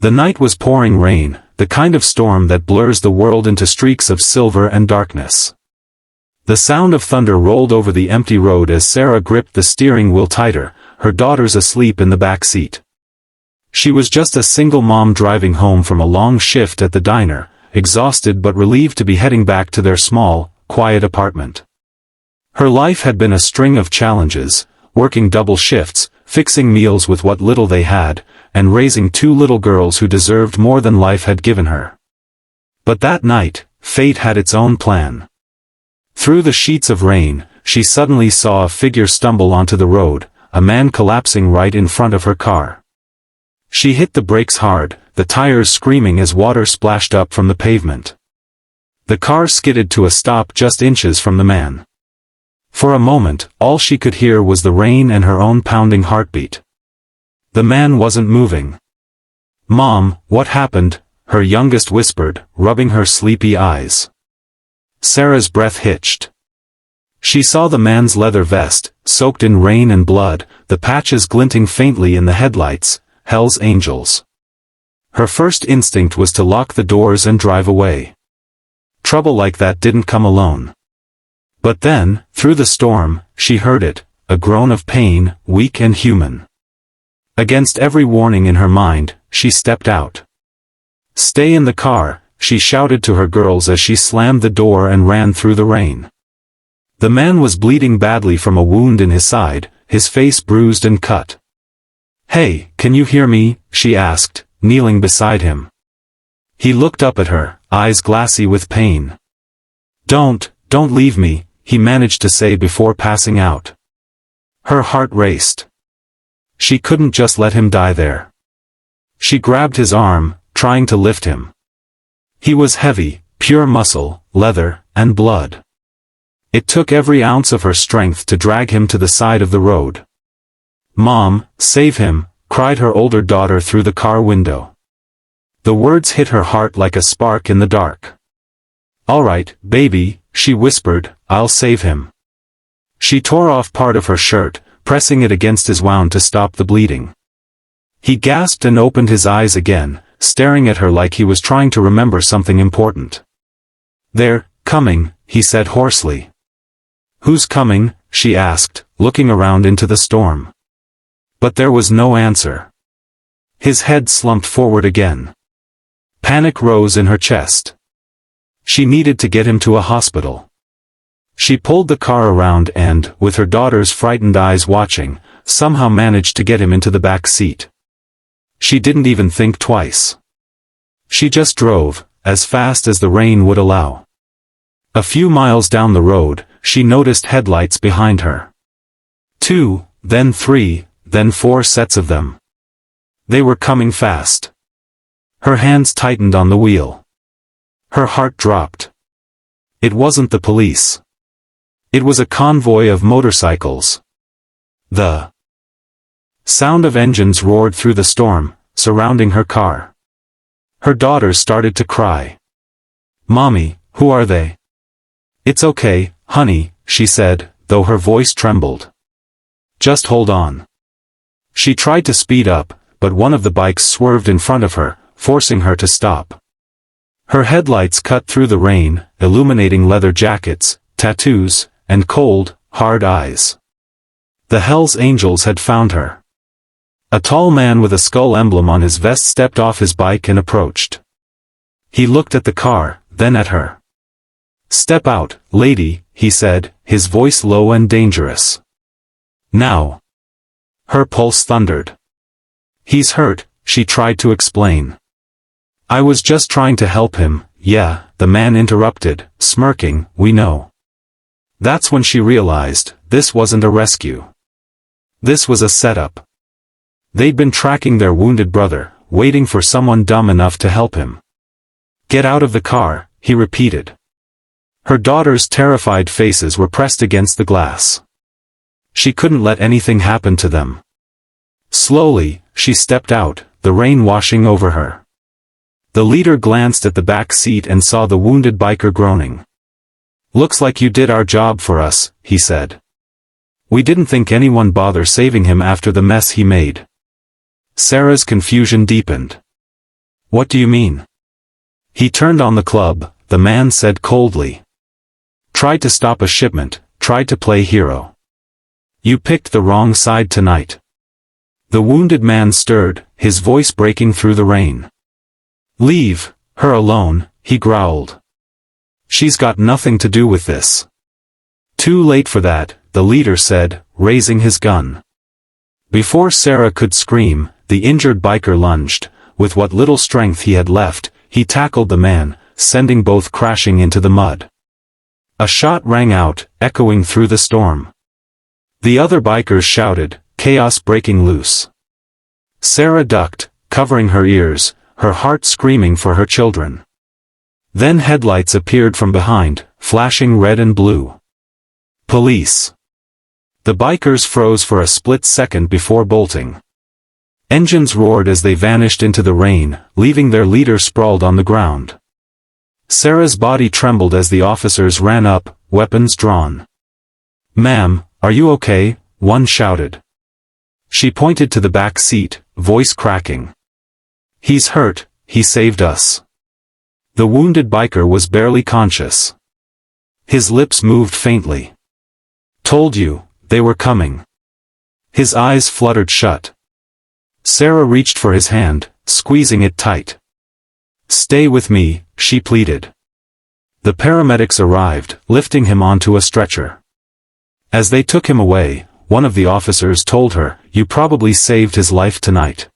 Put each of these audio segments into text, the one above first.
The night was pouring rain, the kind of storm that blurs the world into streaks of silver and darkness. The sound of thunder rolled over the empty road as Sarah gripped the steering wheel tighter, her daughters asleep in the back seat. She was just a single mom driving home from a long shift at the diner, exhausted but relieved to be heading back to their small, quiet apartment. Her life had been a string of challenges, working double shifts, fixing meals with what little they had, and raising two little girls who deserved more than life had given her. But that night, fate had its own plan. Through the sheets of rain, she suddenly saw a figure stumble onto the road, a man collapsing right in front of her car. She hit the brakes hard, the tires screaming as water splashed up from the pavement. The car skidded to a stop just inches from the man. For a moment, all she could hear was the rain and her own pounding heartbeat. The man wasn't moving. "Mom, what happened?" her youngest whispered, rubbing her sleepy eyes. Sarah's breath hitched. She saw the man's leather vest, soaked in rain and blood, the patches glinting faintly in the headlights, Hell's Angels. Her first instinct was to lock the doors and drive away. Trouble like that didn't come alone. But then, through the storm, she heard it, a groan of pain, weak and human. Against every warning in her mind, she stepped out. "Stay in the car," she shouted to her girls as she slammed the door and ran through the rain. The man was bleeding badly from a wound in his side, his face bruised and cut. "Hey, can you hear me?" she asked, kneeling beside him. He looked up at her, eyes glassy with pain. Don't leave me," he managed to say before passing out. Her heart raced. She couldn't just let him die there. She grabbed his arm, trying to lift him. He was heavy, pure muscle, leather, and blood. It took every ounce of her strength to drag him to the side of the road. "Mom, save him," cried her older daughter through the car window. The words hit her heart like a spark in the dark. "All right, baby," she whispered, "I'll save him." She tore off part of her shirt, pressing it against his wound to stop the bleeding. He gasped and opened his eyes again, staring at her like he was trying to remember something important. "They're coming," he said hoarsely. "Who's coming?" she asked, looking around into the storm. But there was no answer. His head slumped forward again. Panic rose in her chest. She needed to get him to a hospital. She pulled the car around and, with her daughter's frightened eyes watching, somehow managed to get him into the back seat. She didn't even think twice. She just drove, as fast as the rain would allow. A few miles down the road, she noticed headlights behind her. 2, then 3, then 4 sets of them. They were coming fast. Her hands tightened on the wheel. Her heart dropped. It wasn't the police. It was a convoy of motorcycles. The sound of engines roared through the storm, surrounding her car. Her daughters started to cry. "Mommy, who are they?" "It's okay, honey," she said, though her voice trembled. "Just hold on." She tried to speed up, but one of the bikes swerved in front of her, forcing her to stop. Her headlights cut through the rain, illuminating leather jackets, tattoos, and cold, hard eyes. The Hell's Angels had found her. A tall man with a skull emblem on his vest stepped off his bike and approached. He looked at the car, then at her. "Step out, lady," he said, his voice low and dangerous. "Now." Her pulse thundered. "He's hurt," she tried to explain. "I was just trying to help him." "Yeah," the man interrupted, smirking, "we know." That's when she realized, this wasn't a rescue. This was a setup. They'd been tracking their wounded brother, waiting for someone dumb enough to help him. "Get out of the car," he repeated. Her daughters' terrified faces were pressed against the glass. She couldn't let anything happen to them. Slowly, she stepped out, the rain washing over her. The leader glanced at the back seat and saw the wounded biker groaning. "Looks like you did our job for us," he said. "We didn't think anyone bother saving him after the mess he made." Sarah's confusion deepened. What do you mean? He turned on the club, the man said coldly. Tried to stop a shipment, tried to play hero. You picked the wrong side tonight. The wounded man stirred, his voice breaking through the rain. Leave her alone, he growled. She's got nothing to do with this. Too late for that, the leader said, raising his gun. Before Sarah could scream, the injured biker lunged. With what little strength he had left, he tackled the man, sending both crashing into the mud. A shot rang out, echoing through the storm. The other bikers shouted, chaos breaking loose. Sarah ducked, covering her ears, her heart screaming for her children. Then headlights appeared from behind, flashing red and blue. Police. The bikers froze for a split second before bolting. Engines roared as they vanished into the rain, leaving their leader sprawled on the ground. Sarah's body trembled as the officers ran up, weapons drawn. Ma'am, are you okay? One shouted. She pointed to the back seat, voice cracking. He's hurt, he saved us. The wounded biker was barely conscious. His lips moved faintly. Told you, they were coming. His eyes fluttered shut. Sarah reached for his hand, squeezing it tight. Stay with me, she pleaded. The paramedics arrived, lifting him onto a stretcher. As they took him away, one of the officers told her, you probably saved his life tonight.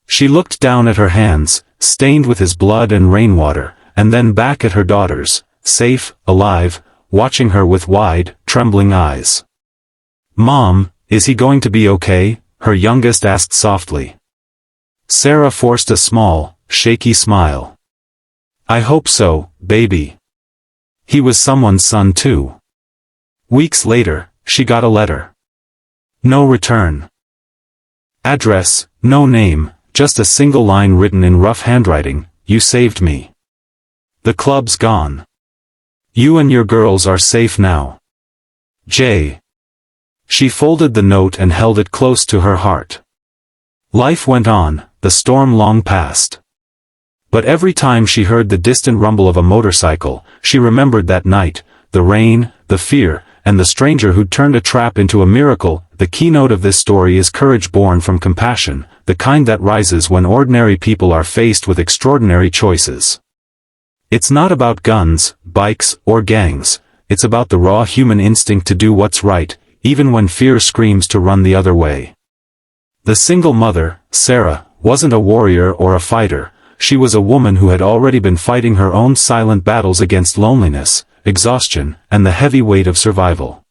She looked down at her hands, stained with his blood and rainwater, and then back at her daughters, safe, alive, watching her with wide, trembling eyes. Mom, is he going to be okay? Her youngest asked softly. Sarah forced a small, shaky smile. I hope so, baby. He was someone's son too. Weeks later, she got a letter. No return. Address, no name, just a single line written in rough handwriting, you saved me. The club's gone. You and your girls are safe now. J. She folded the note and held it close to her heart. Life went on, the storm long passed. But every time she heard the distant rumble of a motorcycle, she remembered that night, the rain, the fear, and the stranger who'd turned a trap into a miracle. The keynote of this story is courage born from compassion, the kind that rises when ordinary people are faced with extraordinary choices. It's not about guns, bikes, or gangs, it's about the raw human instinct to do what's right, even when fear screams to run the other way. The single mother, Sarah, wasn't a warrior or a fighter, she was a woman who had already been fighting her own silent battles against loneliness, exhaustion, and the heavy weight of survival.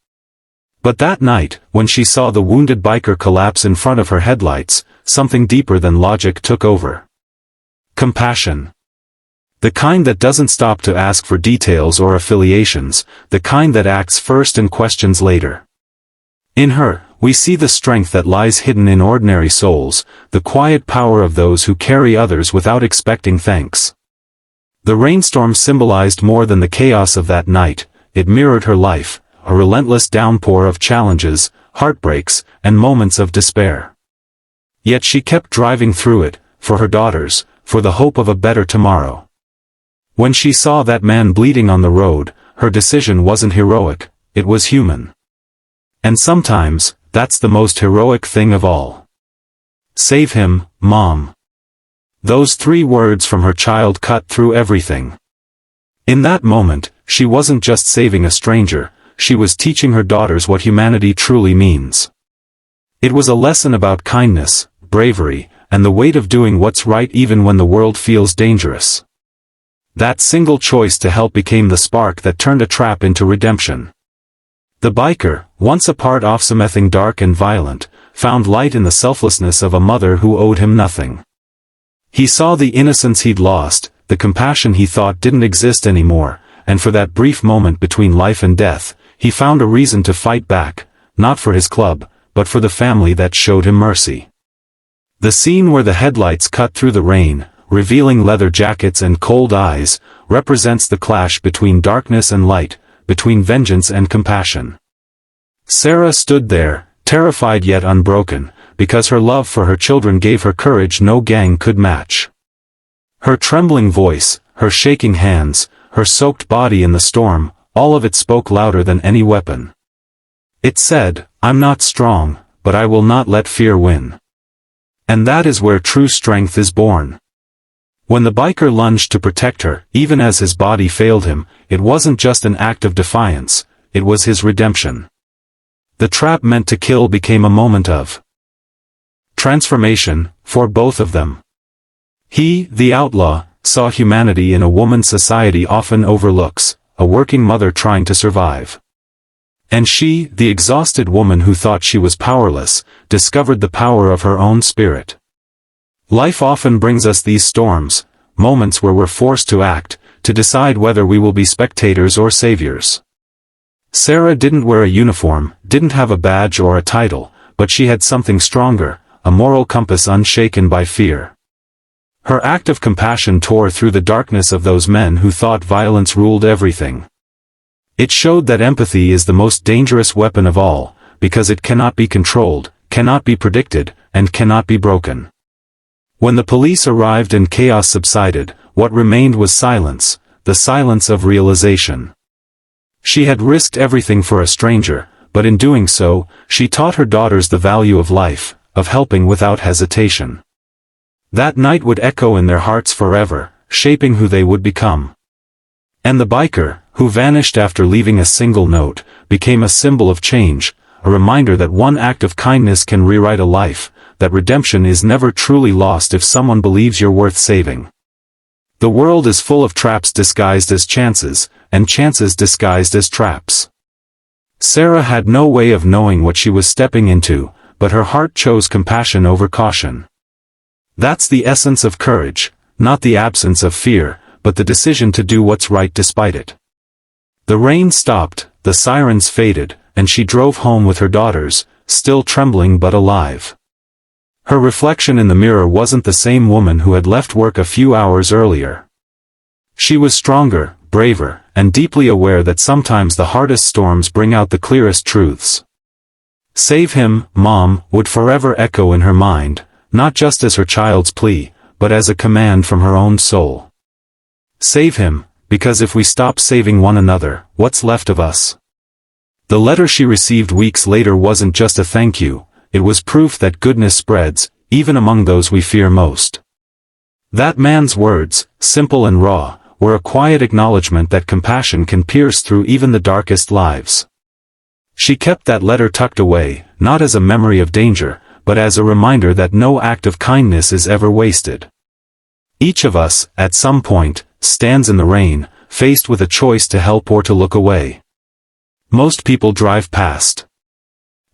But that night, when she saw the wounded biker collapse in front of her headlights, something deeper than logic took over. Compassion. The kind that doesn't stop to ask for details or affiliations, the kind that acts first and questions later. In her, we see the strength that lies hidden in ordinary souls, the quiet power of those who carry others without expecting thanks. The rainstorm symbolized more than the chaos of that night, it mirrored her life, a relentless downpour of challenges, heartbreaks, and moments of despair. Yet she kept driving through it, for her daughters, for the hope of a better tomorrow. When she saw that man bleeding on the road, her decision wasn't heroic, it was human. And sometimes, that's the most heroic thing of all. Save him, Mom. Those 3 words from her child cut through everything. In that moment, she wasn't just saving a stranger, she was teaching her daughters what humanity truly means. It was a lesson about kindness, bravery, and the weight of doing what's right even when the world feels dangerous. That single choice to help became the spark that turned a trap into redemption. The biker, once a part of something dark and violent, found light in the selflessness of a mother who owed him nothing. He saw the innocence he'd lost, the compassion he thought didn't exist anymore, and for that brief moment between life and death, he found a reason to fight back, not for his club, but for the family that showed him mercy. The scene where the headlights cut through the rain, revealing leather jackets and cold eyes, represents the clash between darkness and light, between vengeance and compassion. Sarah stood there, terrified yet unbroken, because her love for her children gave her courage no gang could match. Her trembling voice, her shaking hands, her soaked body in the storm, all of it spoke louder than any weapon. It said, "I'm not strong, but I will not let fear win." And that is where true strength is born. When the biker lunged to protect her, even as his body failed him, it wasn't just an act of defiance, it was his redemption. The trap meant to kill became a moment of transformation, for both of them. He, the outlaw, saw humanity in a woman society often overlooks, a working mother trying to survive. And she, the exhausted woman who thought she was powerless, discovered the power of her own spirit. Life often brings us these storms, moments where we're forced to act, to decide whether we will be spectators or saviors. Sarah didn't wear a uniform, didn't have a badge or a title, but she had something stronger, a moral compass unshaken by fear. Her act of compassion tore through the darkness of those men who thought violence ruled everything. It showed that empathy is the most dangerous weapon of all, because it cannot be controlled, cannot be predicted, and cannot be broken. When the police arrived and chaos subsided, what remained was silence, the silence of realization. She had risked everything for a stranger, but in doing so, she taught her daughters the value of life, of helping without hesitation. That night would echo in their hearts forever, shaping who they would become. And the biker, who vanished after leaving a single note, became a symbol of change, a reminder that one act of kindness can rewrite a life, that redemption is never truly lost if someone believes you're worth saving. The world is full of traps disguised as chances, and chances disguised as traps. Sarah had no way of knowing what she was stepping into, but her heart chose compassion over caution. That's the essence of courage, not the absence of fear, but the decision to do what's right despite it. The rain stopped, the sirens faded, and she drove home with her daughters, still trembling but alive. Her reflection in the mirror wasn't the same woman who had left work a few hours earlier. She was stronger, braver, and deeply aware that sometimes the hardest storms bring out the clearest truths. "Save him, Mom," would forever echo in her mind, not just as her child's plea, but as a command from her own soul. Save him, because if we stop saving one another, what's left of us? The letter she received weeks later wasn't just a thank you, it was proof that goodness spreads, even among those we fear most. That man's words, simple and raw, were a quiet acknowledgement that compassion can pierce through even the darkest lives. She kept that letter tucked away, not as a memory of danger, but as a reminder that no act of kindness is ever wasted. Each of us, at some point, stands in the rain, faced with a choice to help or to look away. Most people drive past.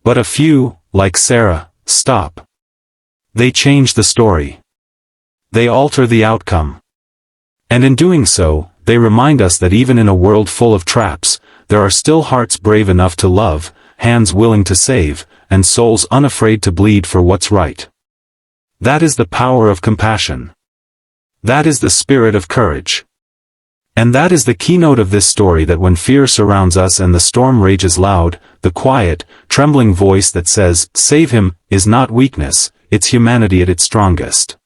But a few, like Sarah, stop. They change the story. They alter the outcome. And in doing so, they remind us that even in a world full of traps, there are still hearts brave enough to love, hands willing to save, and souls unafraid to bleed for what's right. That is the power of compassion. That is the spirit of courage. And that is the keynote of this story, that when fear surrounds us and the storm rages loud, the quiet, trembling voice that says, "Save him," is not weakness, it's humanity at its strongest.